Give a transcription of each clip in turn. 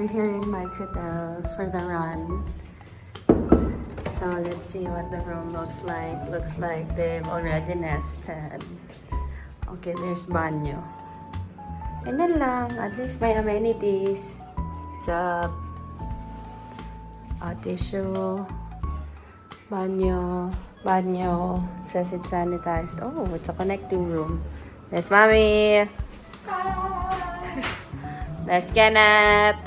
we're here in my hotel for the run. So let's see what the room looks like. Looks like they've already nested. Okay, there's banyo. Ganyan lang. At least may amenities. Sa tissue, banyo, says it's sanitized. Oh, it's a connecting room. There's Mommy. There's Kenneth.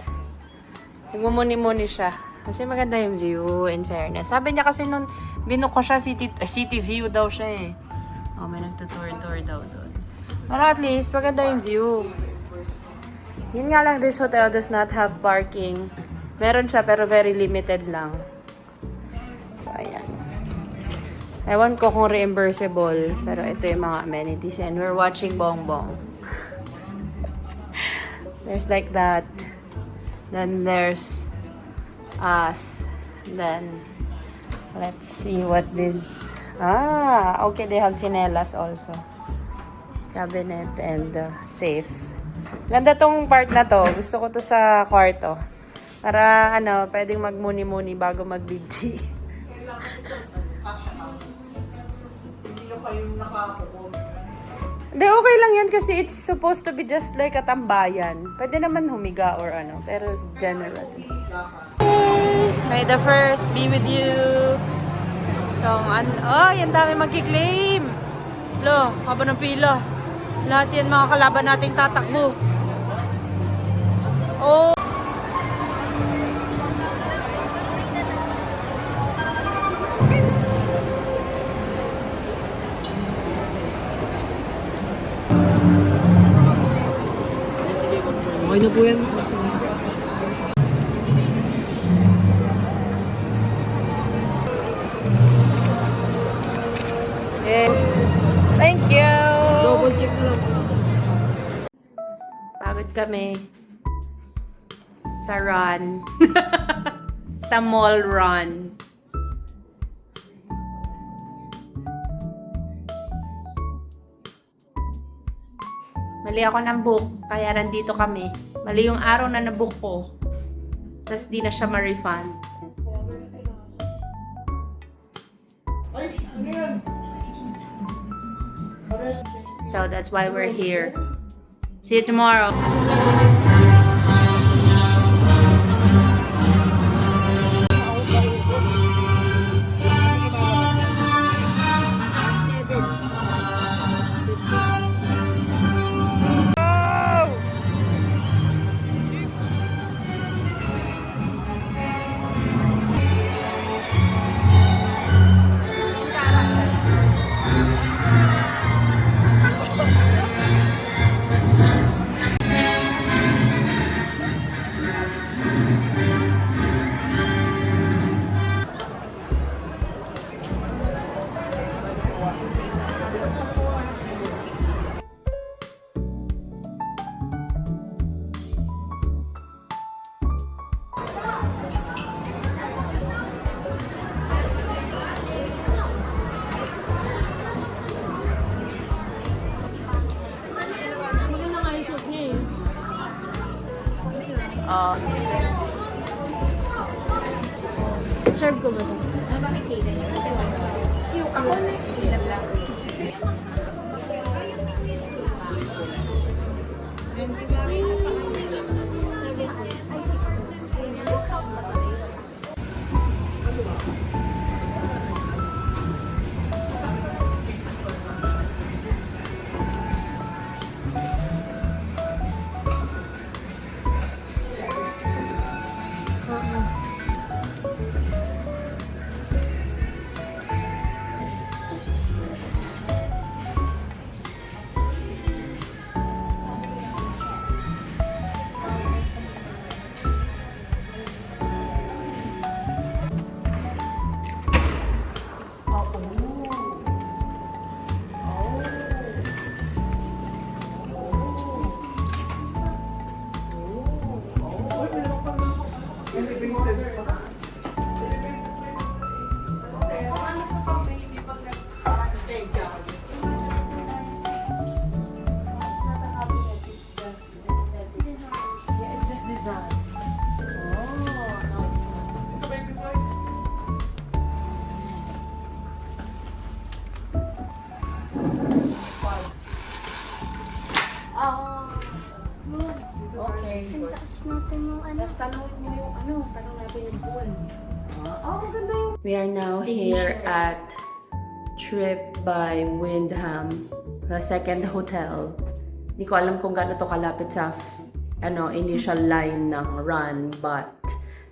Nagmumuni-muni siya. Kasi maganda yung view, in fairness. Sabi niya kasi nung binook ko siya, city view daw siya eh. Oh, may nagtutour-tour daw doon. Pero at least, maganda yung view. Yun nga lang, this hotel does not have parking. Meron siya, pero very limited lang. So, ayan. Ewan ko kung reimbursable, pero ito yung mga amenities. And we're watching Bongbong. There's like that. Then there's us. Then, let's see what this... okay, they have sinelas also. Cabinet and safe. Ganda tong part na to. Gusto ko to sa kwarto. Para, pwedeng magmuni-muni bago mag-big tea. Hindi na kayo nakakapon. Hindi, okay lang yan kasi it's supposed to be just like a tambayan. Pwede naman humiga or pero generally. May the first be with you. So, yan dami magkiklaim. Lo, haba ng pila. Lahat yan mga kalaban nating tatakbo. Oh! Okay na po yan. Thank you! Double check na lang po. Pagod kami sa run. Sa mall run. Mali ako ng book, kaya nandito kami. Mali yung araw na nabook ko. Tapos di na siya ma-refund. Ay, ano yan? So that's why we're here. See you tomorrow. Serve ko ba ito? Bakit kailan yun? Yung ako na ilan lang. Ay, 6 po. natin yung ano. Tapos tanongin mo yung ano, tanong natin yung pool. Maganda yung... We are now here at Trip by Windham, the second hotel. Hindi ko alam kung gaano to kalapit sa initial line ng run, but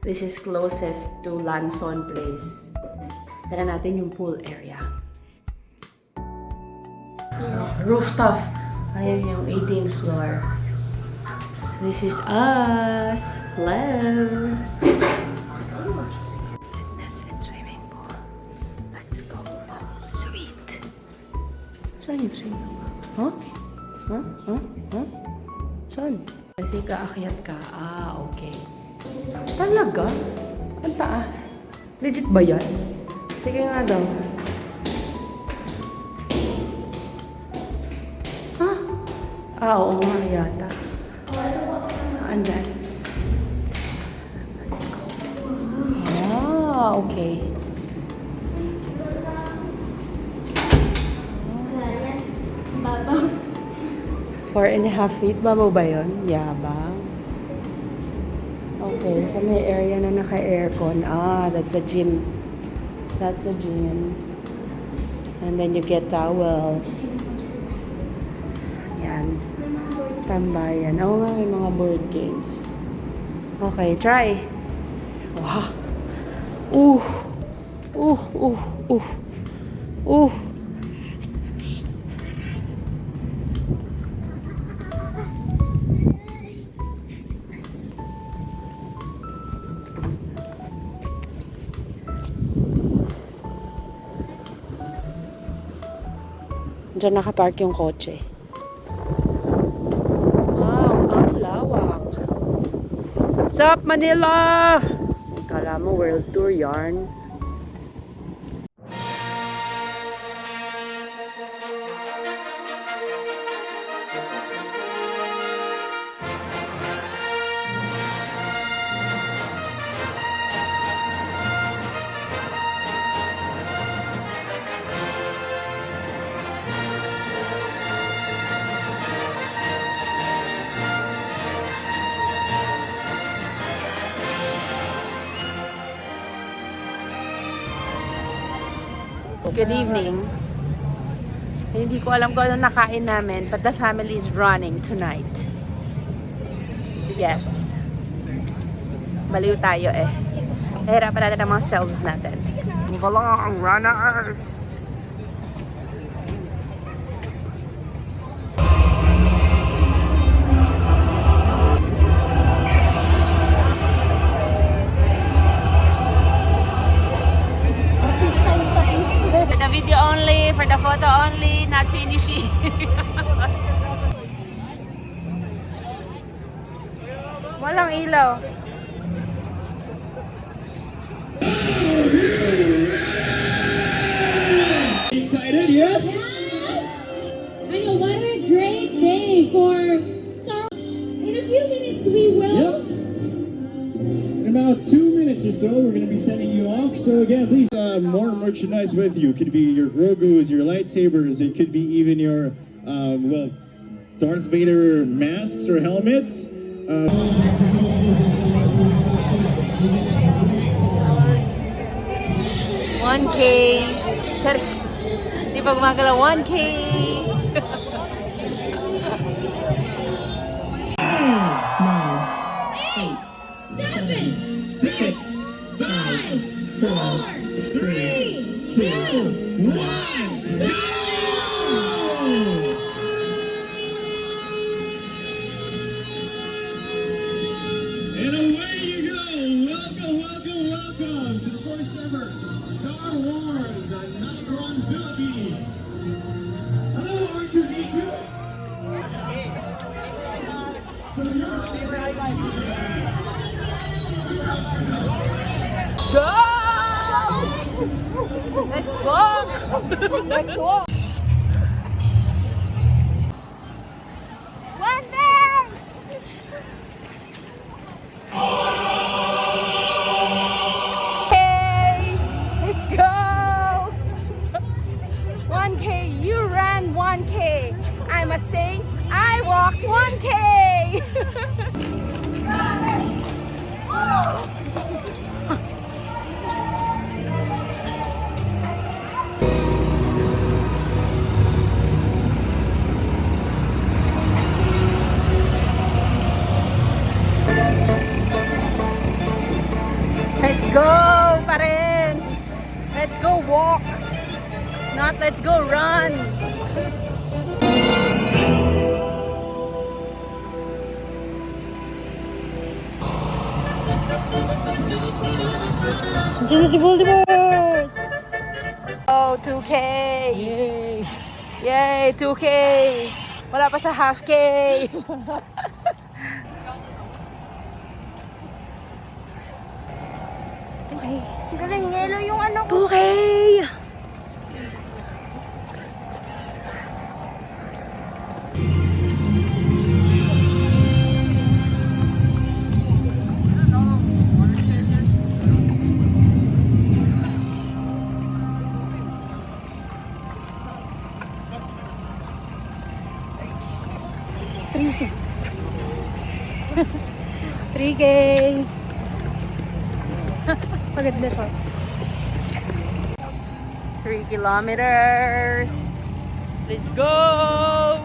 this is closest to Lanson Place. Tara natin yung pool area. Rooftop. Ayan yung 18th floor. This is us. Hello. Fitness and swimming pool. Let's go. Oh, sweet. Saan yung swimming pool? Huh? Huh? Huh? Huh? Saan? I think aakyat ka. Okay. Talaga? Ang taas. Legit ba yan? Sige nga daw. Oo nga yata. Andyan. Let's go. Okay. Wala yan. Babaw. 4.5 feet. Babaw ba yun? Yabang. Okay. So may area na naka-aircon. That's the gym. That's the gym. And then you get towels. Yan. Tambayan. Oo nga, may mga board games. Okay, try. Wow. Ooh. Diyan nakapark yung kotse. What's up, Manila? Kala mo world tour yarn. Good evening. Hindi ko alam kung ano nakain namin, but the family is running tonight. Yes. Baliw tayo eh. Hirapan natin ang mga selves natin. Move along, runners! For the video only, for the photo only, not finishing. Walang ilaw. Excited, yes? I know, what a great day for Star. In a few minutes, we will. Yep. In about 2 minutes or so, we're going to be sending you off. So again, please more merchandise with you. It could be your Grogus, your lightsabers. It could be even your, Darth Vader masks or helmets. 1K. Charis. Di pa gumagalaw. 1K. 7, 6, 5, 4, 3, 2, 1, go! And away you go. Welcome, welcome, welcome to the first ever Star Wars Nightron Philippines. Hello, R2D2. Go! Let's walk! Let's walk! One day! Hey! Let's go! 1K, you ran 1K. I must say, I walked 1K! Let's go pa rin. Let's go walk. Not let's go run. Diyan na si Voldemort! Oh, 2K! Yay! Yay, 2K! Wala pa sa half K! Galing yellow yung ano ko. 2K! K. Pagod na siya. 3 kilometers. Let's go!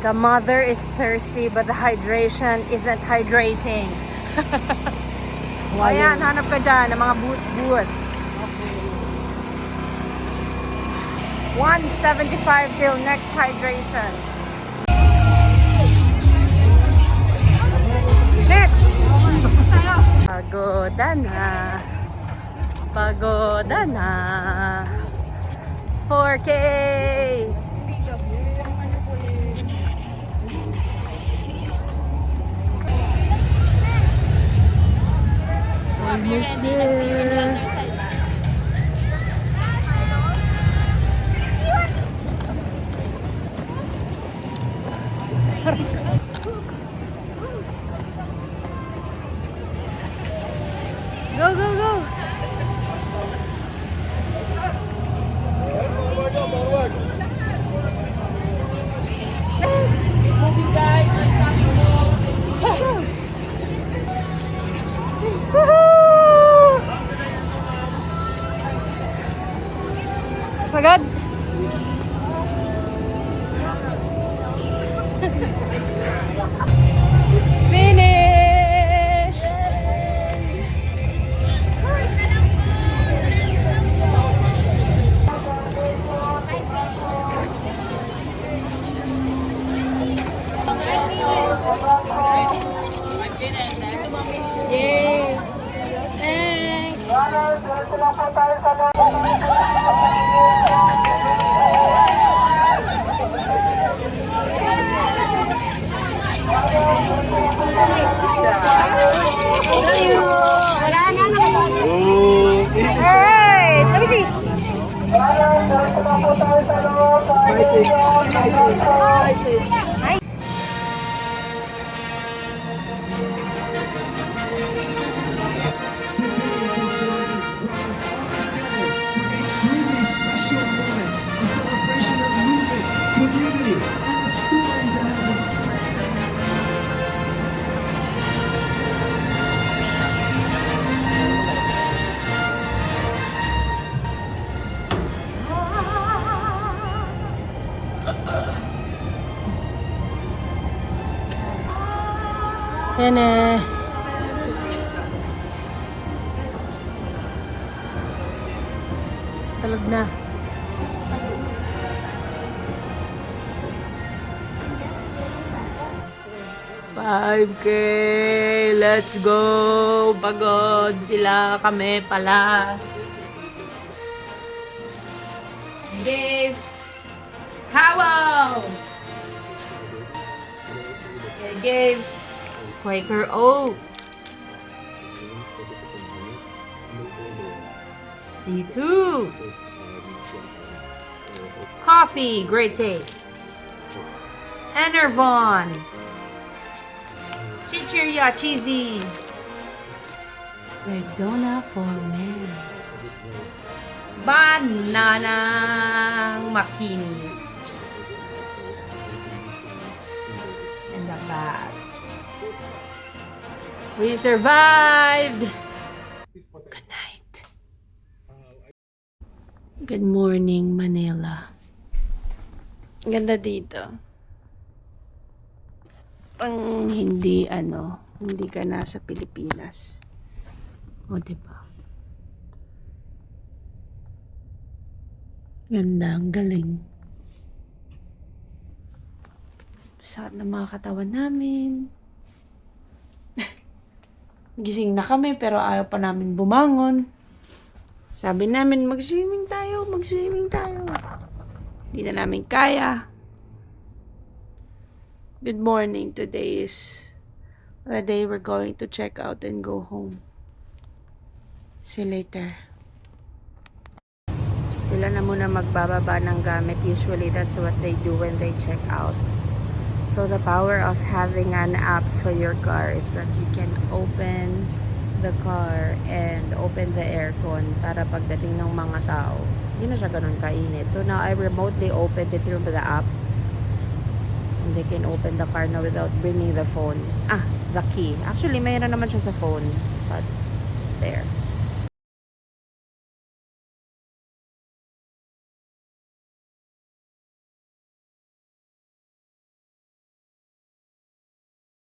The mother is thirsty but the hydration isn't hydrating. Ayan, hanap ka dyan ng mga booth. 175 till next hydration. Next! Pagoda na. Pagoda na. 4K! Almost there. Go, go, go! Pagod? Finish! Yay! Thanks! Hey! Let me see! Extremely special moment, a celebration of movement, community, and a story that has a Yan eh. Talog na. $5K! Let's go! Pagod sila, kami pala. Gabe! Towel! Okay, Gabe! Quaker Oats. C2. Coffee, great taste. Enervon. Chichirya cheesy. Rexona for men. Bananang makinis. And the bag. We survived! Good night. Good morning, Manila. Ganda dito. Pang hindi ka nasa Pilipinas. O, diba? Ganda, ang galing. Sakit na mga katawan namin. Gising na kami pero ayaw pa namin bumangon. Sabi namin, mag-swimming tayo. Hindi na namin kaya. Good morning. Today is the day we're going to check out and go home. See you later. Sila na muna magbababa ng gamit. Usually that's what they do when they check out. So the power of having an app for your car is that you can open the car and open the aircon para pagdating ng mga tao, hindi na siya ganun kainit. So now I remotely opened it through the app. And they can open the car now without bringing the phone. The key. Actually, mayroon naman siya sa phone. But, there.